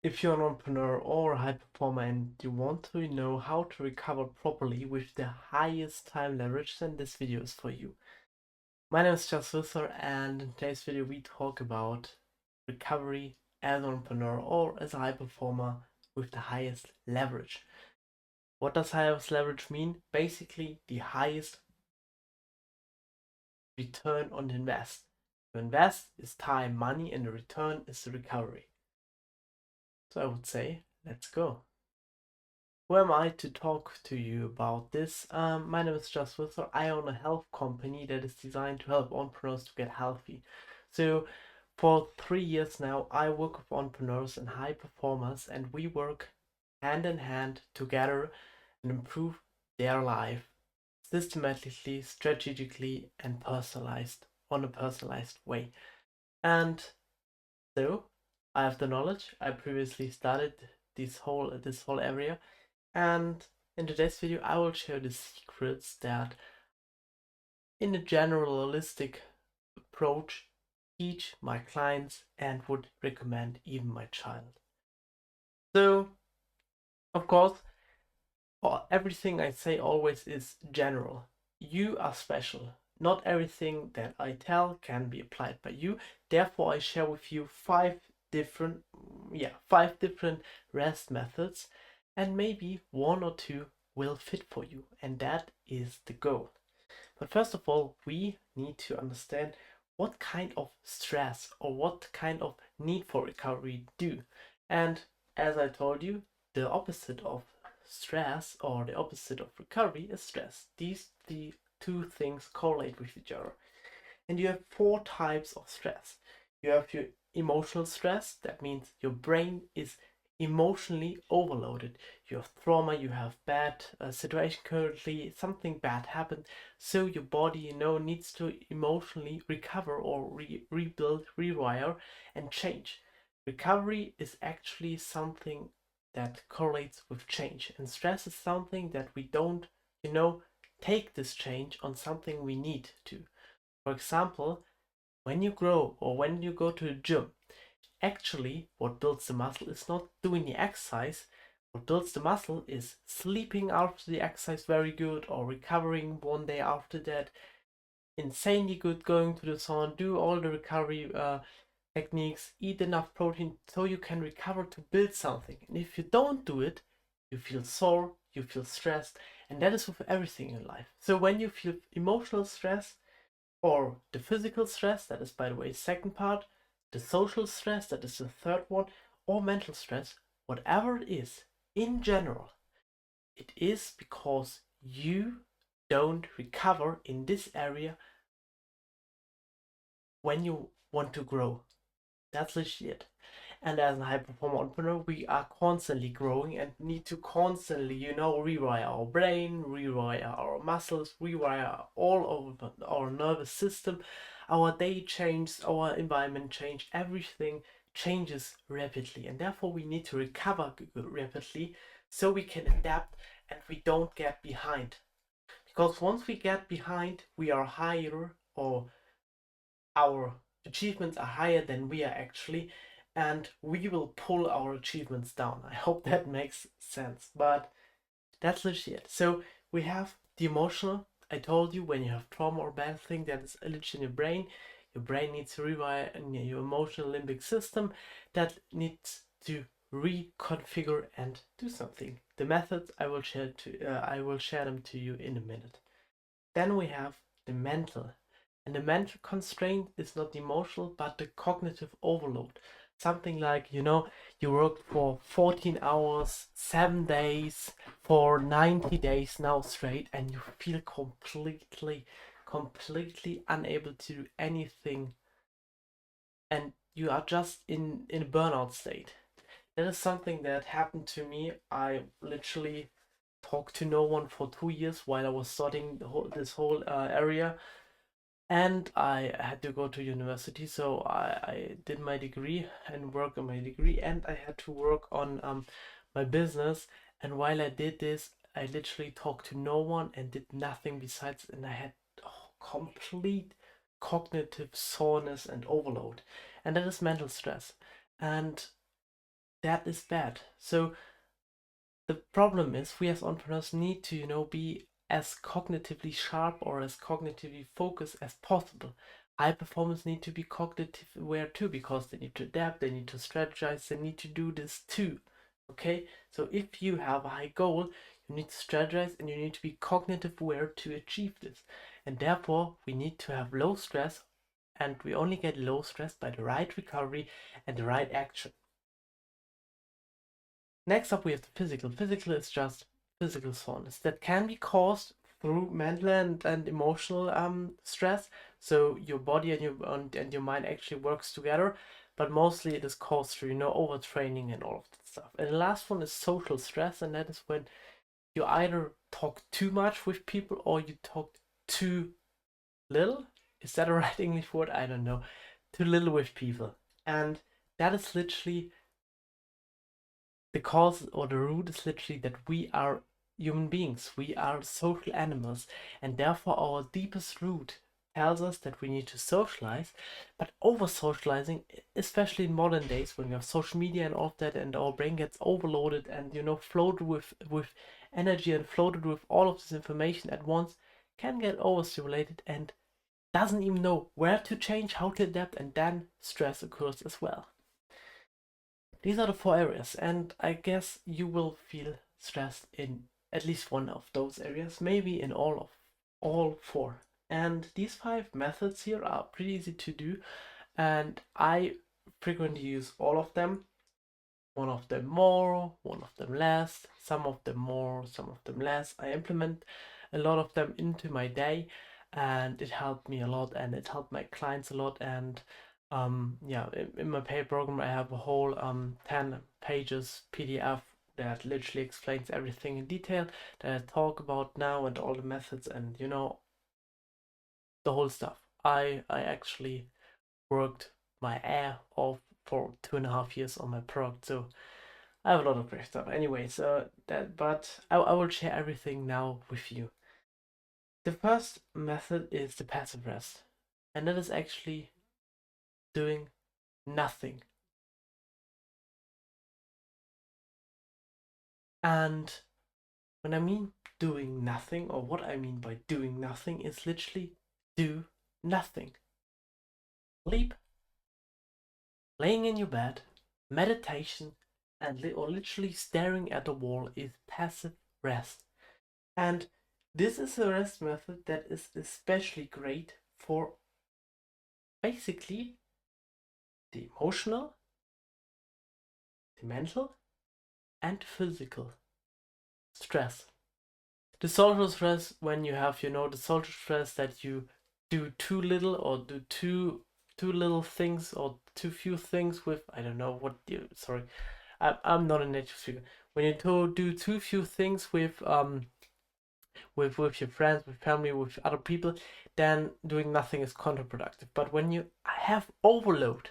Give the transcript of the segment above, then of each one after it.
If you're an entrepreneur or a high performer and you want to know how to recover properly with the highest time leverage, then this video is for you. My name is Just Visser, and in today's video we talk about recovery as an entrepreneur or as a high performer with the highest leverage. What does highest leverage mean? Basically, the highest return on invest. To invest is time, money, and the return is the recovery. So I would say, let's go. Who am I to talk to you about this? My name is Just Wither. I own a health company that is designed to help entrepreneurs to get healthy. So, for 3 years now, I work with entrepreneurs and high performers, and we work hand in hand together and improve their life systematically, strategically, and personalized on a personalized way. And so, I have the knowledge. I previously studied this whole area, and in today's video, I will share the secrets that, in a generalistic approach, teach my clients and would recommend even my child. So, of course, everything I say always is general. You are special. Not everything that I tell can be applied by you. Therefore, I share with you different, five different rest methods, and maybe one or two will fit for you, and that is the goal. But first of all, we need to understand what kind of stress or what kind of need for recovery do. And as I told you, the opposite of stress or the opposite of recovery is stress. The two things correlate with each other. And you have four types of stress. You have your emotional stress, that means your brain is emotionally overloaded. You have trauma, you have bad situation currently, something bad happened, so your body, needs to emotionally recover or rebuild, rewire, and change. Recovery is actually something that correlates with change, and stress is something that we don't, take this change on something we need to. For example, when you grow or when you go to the gym, actually what builds the muscle is not doing the exercise. What builds the muscle is sleeping after the exercise very good or recovering one day after that. Insanely good, going to the sauna, do all the recovery techniques, eat enough protein so you can recover to build something. And if you don't do it, you feel sore, you feel stressed, and that is with everything in life. So when you feel emotional stress, or the physical stress, that is, by the way, second part, the social stress, that is the third one, or mental stress, whatever it is, in general, it is because you don't recover in this area when you want to grow. That's legit. And as a high performer entrepreneur, we are constantly growing and need to constantly, rewire our brain, rewire our muscles, rewire all of our nervous system. Our day changes, our environment changes, everything changes rapidly, and therefore we need to recover rapidly so we can adapt and we don't get behind. Because once we get behind, we are higher, or our achievements are higher than we are actually, and we will pull our achievements down. I hope that makes sense, but that's legit. So we have the emotional. I told you, when you have trauma or bad thing that is glitch in your brain needs to rewire in your emotional limbic system that needs to reconfigure and do something. The methods I will share them to you in a minute. Then we have the mental. And the mental constraint is not the emotional, but the cognitive overload. Something like, you worked for 14 hours, 7 days, for 90 days now straight, and you feel completely unable to do anything. And you are just in a burnout state. That is something that happened to me. I literally talked to no one for 2 years while I was studying this whole area, and I had to go to university. So I did my degree and work on my degree, and I had to work on my business. And while I did this, I literally talked to no one and did nothing besides, and I had complete cognitive soreness and overload, and that is mental stress. And that is bad. So the problem is we as entrepreneurs need to, be as cognitively sharp or as cognitively focused as possible. High performers need to be cognitive aware too, because they need to adapt, they need to strategize, they need to do this too. Okay, so if you have a high goal, you need to strategize and you need to be cognitive aware to achieve this. And therefore, we need to have low stress, and we only get low stress by the right recovery and the right action. Next up, we have the physical. Physical is just physical soreness that can be caused through mental and emotional stress. So your body and your mind actually works together, but mostly it is caused through overtraining and all of that stuff. And the last one is social stress, and that is when you either talk too much with people or you talk too little. Is that a right English word? I don't know. Too little with people, and that is literally the cause or the root is literally that we are human beings, we are social animals, and therefore our deepest root tells us that we need to socialize. But over socializing, especially in modern days when we have social media and all of that, and our brain gets overloaded and floated with energy and floated with all of this information at once, can get overstimulated and doesn't even know where to change, how to adapt, and then stress occurs as well. These are the 4 areas, and I guess you will feel stressed in at least one of those areas, maybe in all 4. And these 5 methods here are pretty easy to do, and I frequently use all of them. One of them more, one of them less, some of them more, some of them less. I implement a lot of them into my day, and it helped me a lot, and it helped my clients a lot. And yeah, in my paid program, I have a whole 10 pages PDF that literally explains everything in detail that I talk about now, and all the methods, and the whole stuff. I actually worked my air off for 2.5 years on my product, so I have a lot of great stuff. Anyway, so but I will share everything now with you. The first method is the passive rest, and that is actually doing nothing. And when I mean doing nothing, or what I mean by doing nothing, is literally do nothing. Sleep, laying in your bed, meditation, or literally staring at a wall is passive rest. And this is a rest method that is especially great for basically the emotional, the mental, and physical stress. The social stress, when you have, the social stress that you do too little or do too little things or too few things with, I don't know what you, sorry, I'm not a native speaker. When you do too few things with your friends, with family, with other people, then doing nothing is counterproductive. But when you have overload,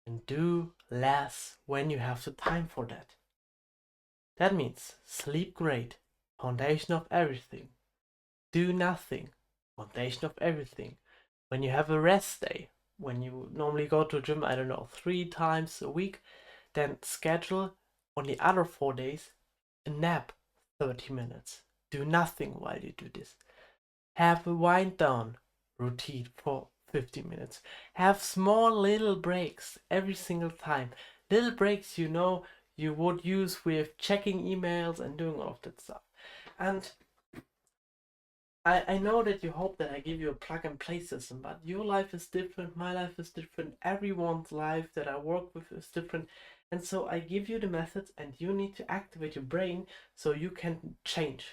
and do less when you have the time for that. That means sleep great, foundation of everything. Do nothing, foundation of everything. When you have a rest day, when you normally go to the gym, I don't know, 3 times a week, then schedule on the other 4 days a nap 30 minutes. Do nothing while you do this. Have a wind down routine for 50 minutes. Have small little breaks every single time. Little breaks you would use with checking emails and doing all of that stuff. And I know that you hope that I give you a plug and play system, but your life is different, my life is different, everyone's life that I work with is different. And so I give you the methods, and you need to activate your brain so you can change.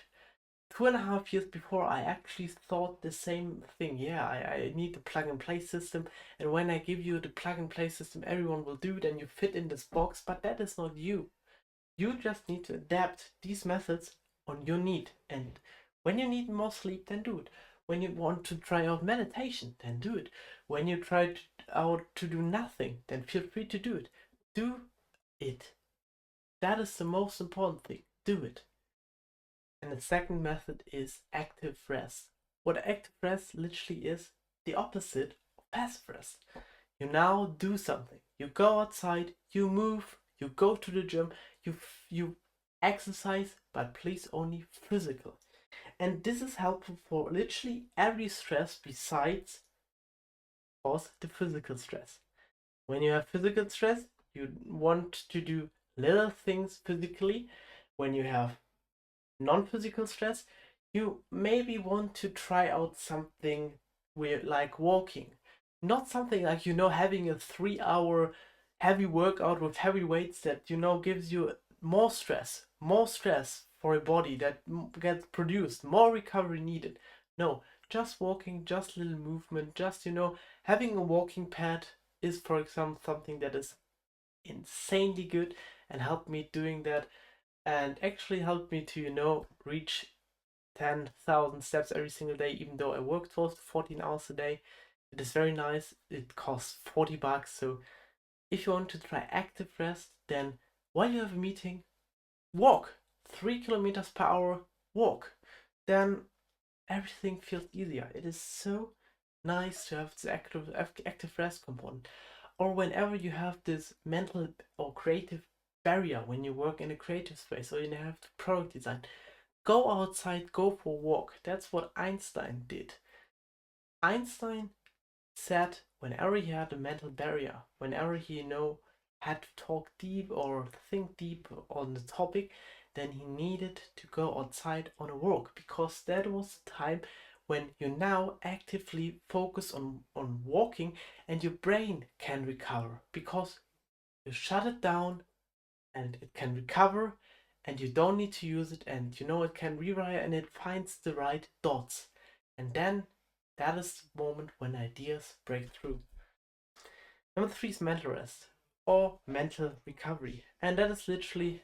2.5 years before, I actually thought the same thing. Yeah, I need the plug and play system, and when I give you the plug and play system, everyone will do it and you fit in this box, but that is not you. You just need to adapt these methods on your need, and when you need more sleep, then do it. When you want to try out meditation, then do it. When you try out to do nothing, then feel free to do it. Do it. That is the most important thing. Do it. And the second method is active rest. What active rest literally is the opposite of passive rest. You now do something. You go outside, you move, You go to the gym, you exercise, but please only physical. And this is helpful for literally every stress besides, of course, the physical stress. When you have physical stress, you want to do little things physically. When you have non-physical stress, you maybe want to try out something weird like walking. Not something like, having a 3 hour heavy workout with heavy weights that, gives you more stress for a body that gets produced, more recovery needed. No, just walking, just little movement, just, having a walking pad is, for example, something that is insanely good and helped me doing that and actually helped me to, reach 10,000 steps every single day, even though I worked 12 to 14 hours a day. It is very nice. It costs $40. So if you want to try active rest, then while you have a meeting, walk 3 kilometers per hour, walk. Then everything feels easier. It is so nice to have this active rest component. Or whenever you have this mental or creative barrier when you work in a creative space or you have to product design, go outside, go for a walk. That's what Einstein did. Einstein said whenever he had a mental barrier, whenever he, had to talk deep or think deep on the topic, then he needed to go outside on a walk because that was the time when you now actively focus on walking and your brain can recover because you shut it down and it can recover and you don't need to use it and it can rewire and it finds the right dots. And then that is the moment when ideas break through. Number three is mental rest or mental recovery. And that is literally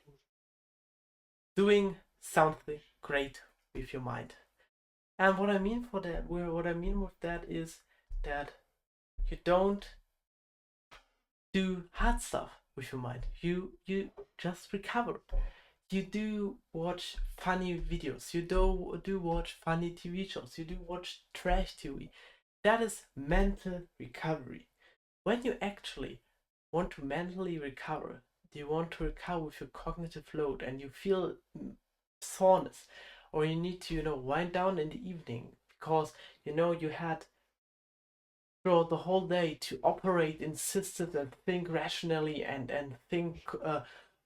doing something great with your mind. And what I mean with that is that you don't do hard stuff with your mind. You just recover. You do watch funny videos. You do watch funny TV shows. You do watch trash TV. That is mental recovery. When you actually want to mentally recover, you want to recover with your cognitive load and you feel soreness, or you need to, wind down in the evening because you had throughout the whole day to operate in systems and think rationally and think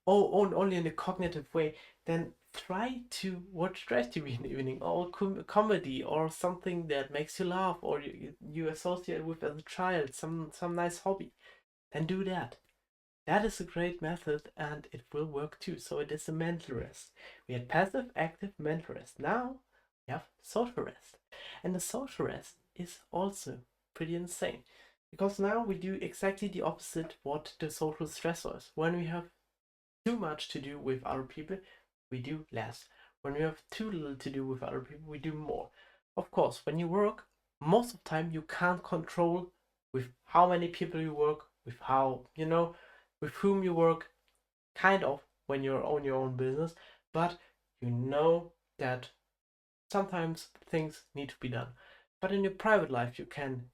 only in a cognitive way, then try to watch trash TV in the evening or comedy or something that makes you laugh or you associate with as a child, some nice hobby. Then do that. That is a great method and it will work too. So it is a mental rest. We had passive, active, mental rest. Now we have social rest. And the social rest is also pretty insane. Because now we do exactly the opposite what the social stressor is. When we have too much to do with other people, we do less. When we have too little to do with other people, we do more. Of course, when you work, most of the time you can't control with how many people you work, with how, with whom you work, kind of when you're on your own business, but you know that sometimes things need to be done. But in your private life, you can,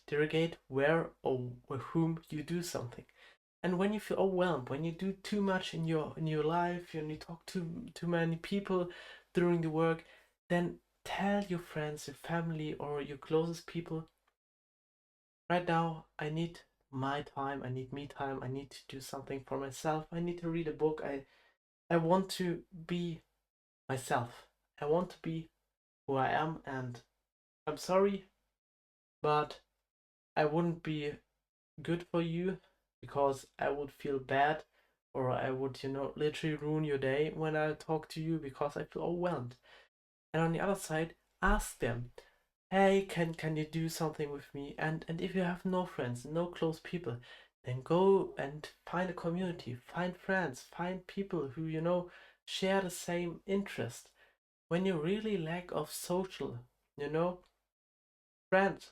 delegate where or with whom you do something. And when you feel overwhelmed, when you do too much in your life, and you talk to too many people during the work, then tell your friends, your family, or your closest people, right now I need my time, I need me time, I need to do something for myself, I need to read a book, I want to be myself. I want to be who I am, and I'm sorry, but I wouldn't be good for you because I would feel bad or I would, literally ruin your day when I talk to you because I feel overwhelmed. And on the other side, ask them, hey, can you do something with me? And if you have no friends, no close people, then go and find a community, find friends, find people who, share the same interest. When you really lack of social, you know, friends,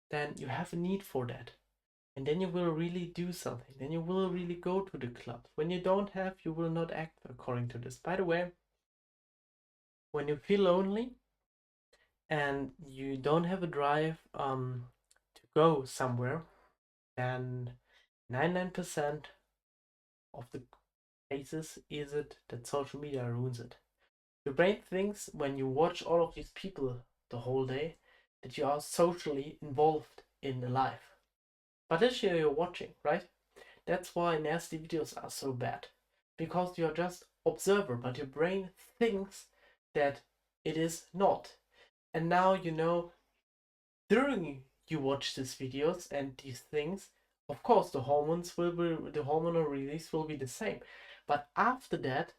then you have a need for that. And then you will really do something. Then you will really go to the clubs. When you don't have, you will not act according to this. By the way, when you feel lonely and you don't have a drive to go somewhere, then 99% of the cases is it that social media ruins it. Your brain thinks when you watch all of these people the whole day that you are socially involved in the life. But this year you're watching, right? That's why nasty videos are so bad. Because you're just observer, but your brain thinks that it is not. And now you know during you watch these videos and these things, of course the hormonal release will be the same. But after that,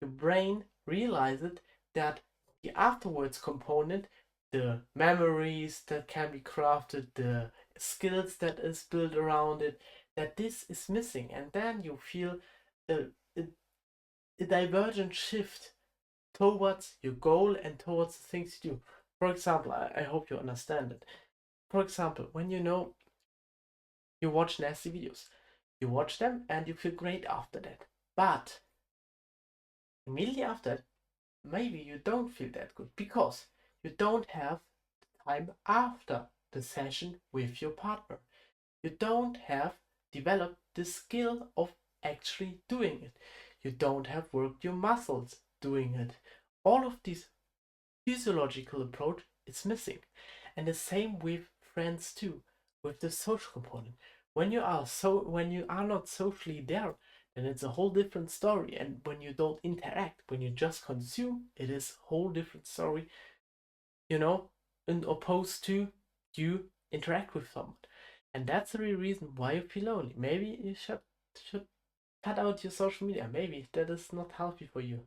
your brain realizes that the afterwards component, the memories that can be crafted, the skills that is built around it, that this is missing. And then you feel a, a, a divergent shift towards your goal and towards the things you do. For example, I hope you understand it. For example, when you know you watch nasty videos, you watch them and you feel great after that. But immediately after that, maybe you don't feel that good because you don't have time after the session with your partner. You don't have developed the skill of actually doing it. You don't have worked your muscles doing it. All of this physiological approach is missing. And the same with friends too, with the social component. When you are not socially there, then it's a whole different story. And when you don't interact, when you just consume, it is a whole different story, you know, in opposed to you interact with someone. And that's the real reason why you feel lonely. Maybe you should cut out your social media. Maybe that is not healthy for you.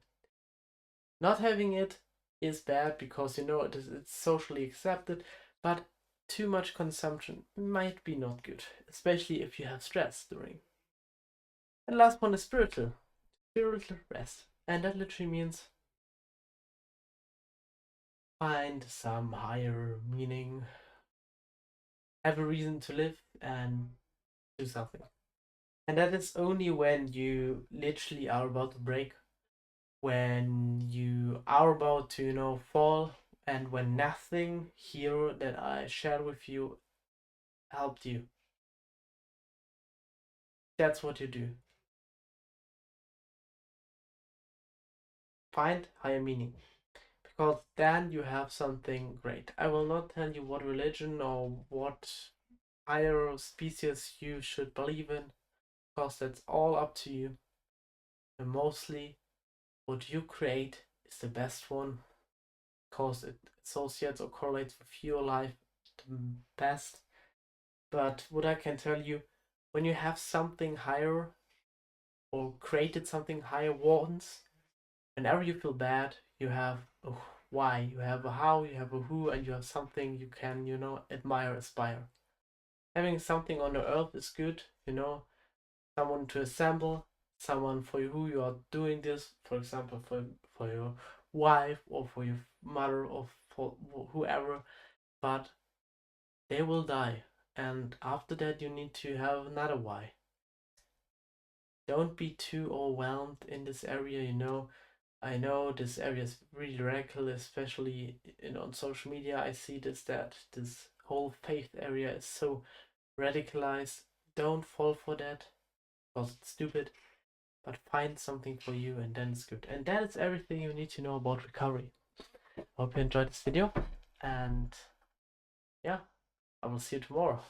Not having it is bad because you know it's socially accepted, but too much consumption might be not good, especially if you have stress during. And last one is spiritual rest, and that literally means find some higher meaning, have a reason to live, and do something. And that is only when you literally are about to break, when you are about to, fall, and when nothing here that I shared with you helped you. That's what you do. Find higher meaning. Because then you have something great. I will not tell you what religion or what higher species you should believe in, because that's all up to you. And mostly, what you create is the best one, because it associates or correlates with your life the best. But what I can tell you, when you have something higher or created something higher once, whenever you feel bad, you have a why, you have a how, you have a who, and you have something you can, admire, aspire. Having something on the earth is good, someone to assemble, someone for who you are doing this, for example, for your wife or for your mother or for whoever, but they will die. And after that, you need to have another why. Don't be too overwhelmed in this area. I know this area is really radical, especially on social media. I see that this whole faith area is so radicalized. Don't fall for that because it's stupid, but find something for you and then it's good. And that is everything you need to know about recovery. Hope you enjoyed this video, and yeah, I will see you tomorrow.